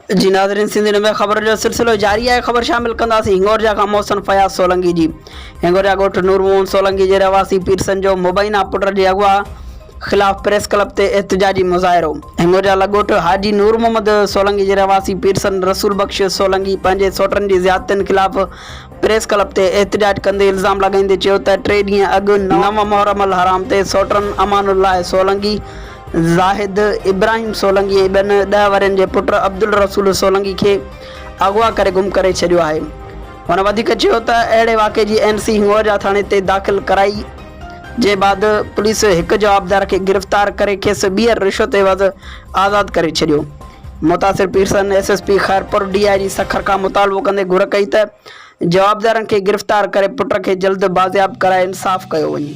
जी नाज़रीन, सिंधी में ख़बर जो सिलसिलो जारी है। ख़बर शामिल कंदासीं हिंगोरजा का मोहसिन फयाज़ सोलंकी जी। हिंगोरजा ॻोठ नूर मोहन सोलंकी जे रहवासी पीरसन जो मुबैना पुट जे अगवा ख़िलाफ़ प्रेस क्लब ते एहतजाजी मुज़ाहिरो। हिंगोरजा ॻोठ हाजी नूर मोहम्मद सोलंकी जे रहवासी पीरसन रसूल बख्श सोलंकी पंहिंजे सोटनि जी ज़्यादतियुनि ख़िलाफ़ प्रेस क्लब ते एहतजाज कंदे इल्ज़ाम लॻाईंदे चयो त 3 ॾींहं अॻु 9 मुहर्रम अल हराम ते सोटनि अमानुल्लाह सोलंकी, ज़ाहिद इब्राहिम सोलंकी ऐं ॿियनि 10 वरनि जे पुट अब्दुल रसूल सोलंकी खे अगवा करे गुम करे छॾियो आहे। हुन वधीक चयो त अहिड़े वाक़े जी NC हिंगोरजा थाणे ते दाख़िल कराई जे बाद पुलिस हिक जवाबदार खे गिरफ़्तार करे खेसि ॿीहर रिश्वत एवज़ आज़ादु करे छॾियो। मुतासिर Pearson SSP Khairpur DIG Sukkur खां मुतालबो कंदे घुर कई त जवाबदारनि खे गिरफ़्तार करे पुट खे जल्द बाज़ियाब कराए इंसाफ़ कयो वञे।